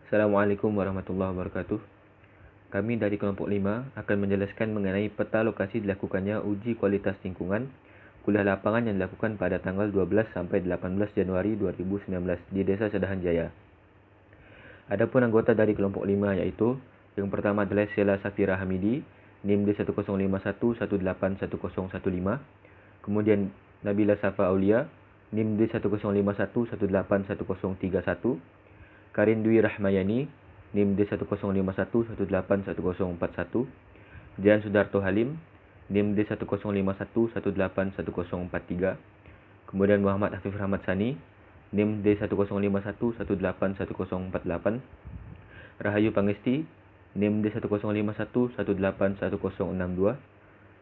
Assalamualaikum warahmatullahi wabarakatuh. Kami dari kelompok 5 akan menjelaskan mengenai peta lokasi dilakukannya uji kualitas lingkungan kuliah lapangan yang dilakukan pada tanggal 12 sampai 18 Januari 2019 di Desa Sedahan Jaya. Adapun anggota dari kelompok 5 iaitu yang pertama adalah Sheila Safira Hamidi, NIM D1051181015, kemudian Nabila Safa Aulia, NIM D1051181031, Karin Dwi Rahmayani, NIM D1051181041, Jan Sudarto Halim, NIM D1051181043, kemudian Muhammad Hafif Rahmat Sani, NIM D1051181048, Rahayu Pangesti, NIM D1051181062,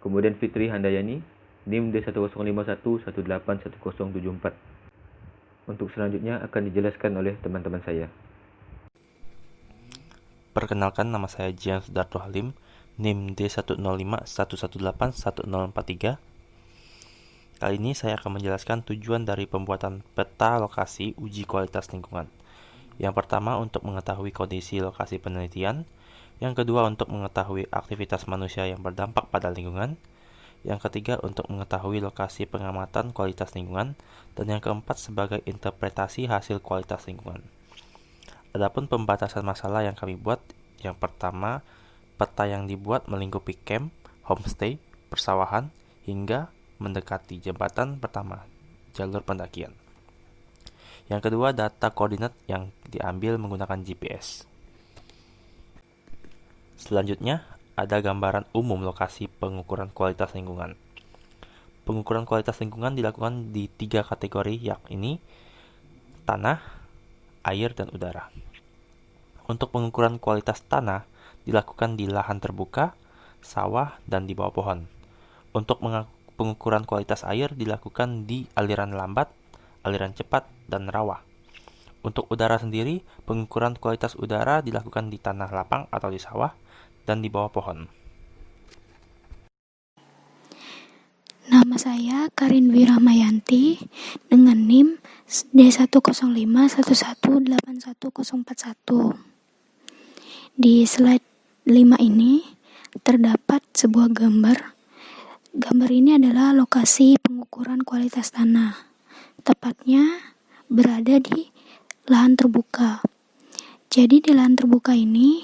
kemudian Fitri Handayani, NIM D1051181074. Untuk selanjutnya akan dijelaskan oleh teman-teman saya. Perkenalkan, nama saya Jan Sudarto Halim, NIM D1051181043. Kali ini saya akan menjelaskan tujuan dari pembuatan peta lokasi uji kualitas lingkungan. Yang pertama, untuk mengetahui kondisi lokasi penelitian. Yang kedua, untuk mengetahui aktivitas manusia yang berdampak pada lingkungan. Yang ketiga, untuk mengetahui lokasi pengamatan kualitas lingkungan. Dan yang keempat, sebagai interpretasi hasil kualitas lingkungan. Adapun pembatasan masalah yang kami buat, yang pertama, peta yang dibuat melingkupi camp, homestay, persawahan, hingga mendekati jembatan pertama, jalur pendakian. Yang kedua, data koordinat yang diambil menggunakan GPS. Selanjutnya, ada gambaran umum lokasi pengukuran kualitas lingkungan. Pengukuran kualitas lingkungan dilakukan di 3 kategori, yakni tanah, air, dan udara. Untuk pengukuran kualitas tanah dilakukan di lahan terbuka, sawah, dan di bawah pohon. Untuk pengukuran kualitas air dilakukan di aliran lambat, aliran cepat, dan rawa. Untuk udara sendiri, pengukuran kualitas udara dilakukan di tanah lapang atau di sawah, dan di bawah pohon. Nama saya Karin Dwi Rahmayanti dengan NIM D1051181041. Di slide 5 ini terdapat sebuah gambar. Gambar ini adalah lokasi pengukuran kualitas tanah. Tepatnya berada di lahan terbuka. Jadi di lahan terbuka ini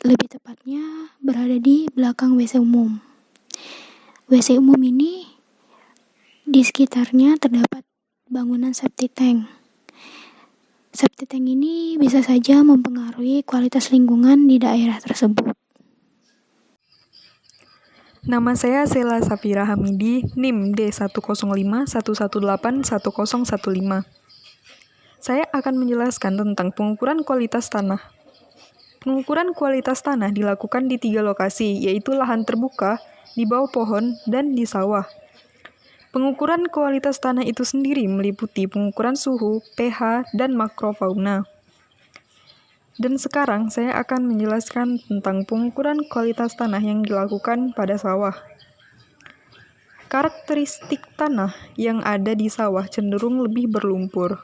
lebih tepatnya berada di belakang WC umum. WC umum ini di sekitarnya terdapat bangunan septic tank. Septic tank ini bisa saja mempengaruhi kualitas lingkungan di daerah tersebut. Nama saya Sheila Safira Hamidi, NIM D1051181015. Saya akan menjelaskan tentang pengukuran kualitas tanah. Pengukuran kualitas tanah dilakukan di 3 lokasi, yaitu lahan terbuka, di bawah pohon, dan di sawah. Pengukuran kualitas tanah itu sendiri meliputi pengukuran suhu, pH, dan makrofauna. Dan sekarang saya akan menjelaskan tentang pengukuran kualitas tanah yang dilakukan pada sawah. Karakteristik tanah yang ada di sawah cenderung lebih berlumpur.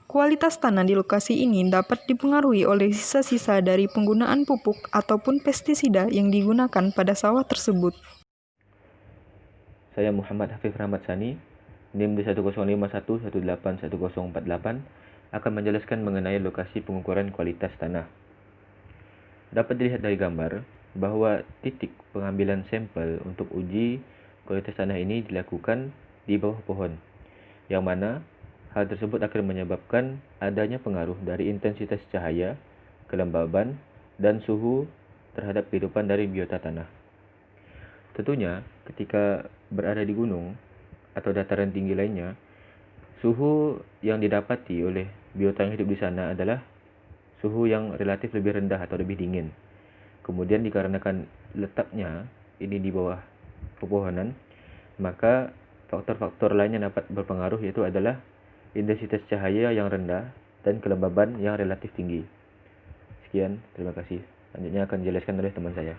Kualitas tanah di lokasi ini dapat dipengaruhi oleh sisa-sisa dari penggunaan pupuk ataupun pestisida yang digunakan pada sawah tersebut. Saya Muhammad Hafif Rahmat Sani, NIM D1051181048, akan menjelaskan mengenai lokasi pengukuran kualitas tanah. Dapat dilihat dari gambar bahawa titik pengambilan sampel untuk uji kualitas tanah ini dilakukan di bawah pohon, yang mana hal tersebut akan menyebabkan adanya pengaruh dari intensitas cahaya, kelembaban, dan suhu terhadap kehidupan dari biota tanah. Tentunya, ketika berada di gunung atau dataran tinggi lainnya, suhu yang didapati oleh biota yang hidup di sana adalah suhu yang relatif lebih rendah atau lebih dingin. Kemudian dikarenakan letaknya ini di bawah pepohonan, maka faktor-faktor lain yang dapat berpengaruh yaitu adalah intensitas cahaya yang rendah dan kelembaban yang relatif tinggi. Sekian, terima kasih. Selanjutnya akan dijelaskan oleh teman saya.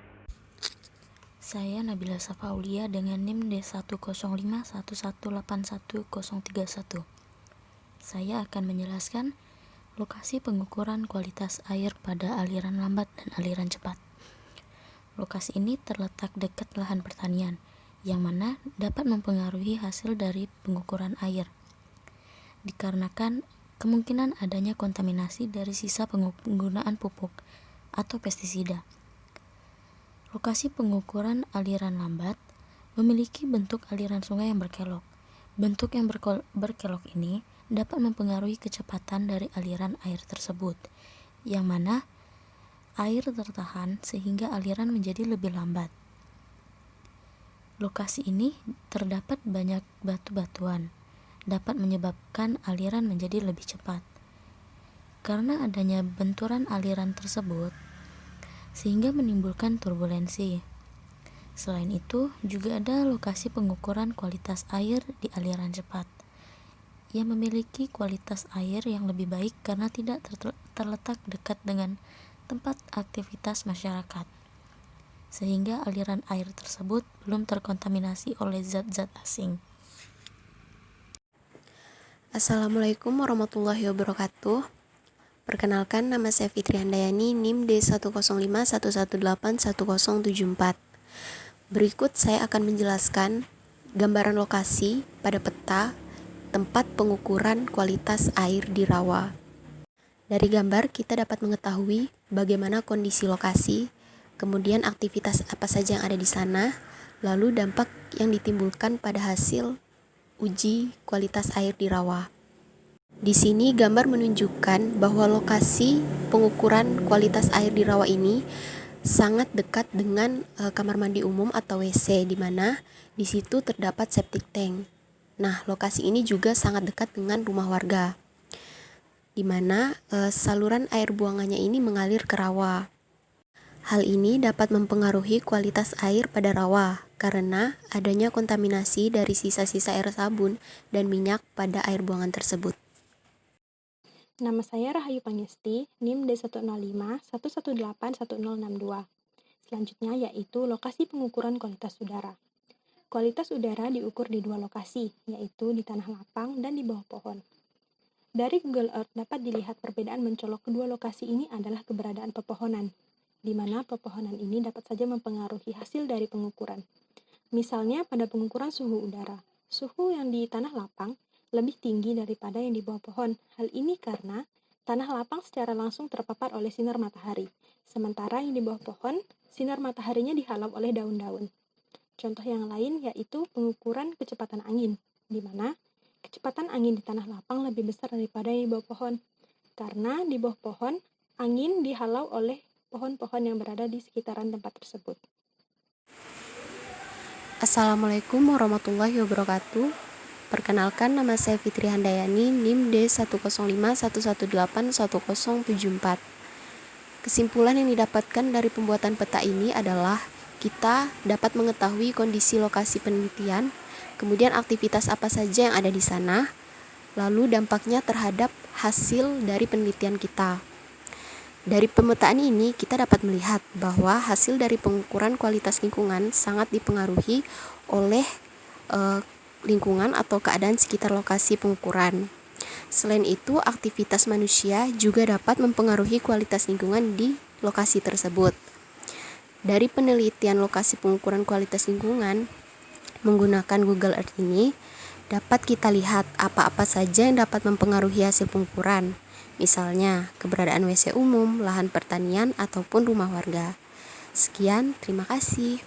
Saya Nabila Safa Aulia dengan NIM D1051181031. Saya akan menjelaskan Lokasi pengukuran kualitas air pada aliran lambat dan aliran cepat. Lokasi ini terletak dekat lahan pertanian, yang mana dapat mempengaruhi hasil dari pengukuran air, dikarenakan kemungkinan adanya kontaminasi dari sisa penggunaan pupuk atau pestisida. Lokasi pengukuran aliran lambat memiliki bentuk aliran sungai yang berkelok. Bentuk yang berkelok ini dapat mempengaruhi kecepatan dari aliran air tersebut, yang mana air tertahan sehingga aliran menjadi lebih lambat. Lokasi ini terdapat banyak batu-batuan, dapat menyebabkan aliran menjadi lebih cepat. Karena adanya benturan aliran tersebut, sehingga menimbulkan turbulensi. Selain itu, juga ada lokasi pengukuran kualitas air di aliran cepat, yang memiliki kualitas air yang lebih baik karena tidak terletak dekat dengan tempat aktivitas masyarakat, sehingga aliran air tersebut belum terkontaminasi oleh zat-zat asing. Assalamualaikum warahmatullahi wabarakatuh. Perkenalkan, nama saya Fitri Handayani, NIM D10511811074. Berikut saya akan menjelaskan gambaran lokasi pada peta tempat pengukuran kualitas air di rawa. Dari gambar kita dapat mengetahui bagaimana kondisi lokasi, kemudian aktivitas apa saja yang ada di sana, lalu dampak yang ditimbulkan pada hasil uji kualitas air di rawa. Di sini gambar menunjukkan bahwa lokasi pengukuran kualitas air di rawa ini sangat dekat dengan kamar mandi umum atau WC, di mana di situ terdapat septic tank. Nah, lokasi ini juga sangat dekat dengan rumah warga, di mana saluran air buangannya ini mengalir ke rawa. Hal ini dapat mempengaruhi kualitas air pada rawa karena adanya kontaminasi dari sisa-sisa air sabun dan minyak pada air buangan tersebut. Nama saya Rahayu Pangesti, NIM D10511811062. Selanjutnya yaitu lokasi pengukuran kualitas udara. Kualitas udara diukur di dua lokasi, yaitu di tanah lapang dan di bawah pohon. Dari Google Earth dapat dilihat perbedaan mencolok kedua lokasi ini adalah keberadaan pepohonan, di mana pepohonan ini dapat saja mempengaruhi hasil dari pengukuran. Misalnya pada pengukuran suhu udara, suhu yang di tanah lapang lebih tinggi daripada yang di bawah pohon. Hal ini karena tanah lapang secara langsung terpapar oleh sinar matahari, sementara yang di bawah pohon, sinar mataharinya dihalau oleh daun-daun. Contoh yang lain yaitu pengukuran kecepatan angin, di mana kecepatan angin di tanah lapang lebih besar daripada yang di bawah pohon, karena di bawah pohon, angin dihalau oleh pohon-pohon yang berada di sekitaran tempat tersebut. Assalamualaikum warahmatullahi wabarakatuh. Perkenalkan, nama saya Fitri Handayani, NIM D10511811074. Kesimpulan yang didapatkan dari pembuatan peta ini adalah kita dapat mengetahui kondisi lokasi penelitian, kemudian aktivitas apa saja yang ada di sana, lalu dampaknya terhadap hasil dari penelitian kita. Dari pemetaan ini kita dapat melihat bahwa hasil dari pengukuran kualitas lingkungan sangat dipengaruhi oleh lingkungan atau keadaan sekitar lokasi pengukuran. Selain itu, aktivitas manusia juga dapat mempengaruhi kualitas lingkungan di lokasi tersebut. Dari penelitian lokasi pengukuran kualitas lingkungan menggunakan Google Earth ini, dapat kita lihat apa-apa saja yang dapat mempengaruhi hasil pengukuran. Misalnya, keberadaan WC umum, lahan pertanian, ataupun rumah warga. Sekian, terima kasih.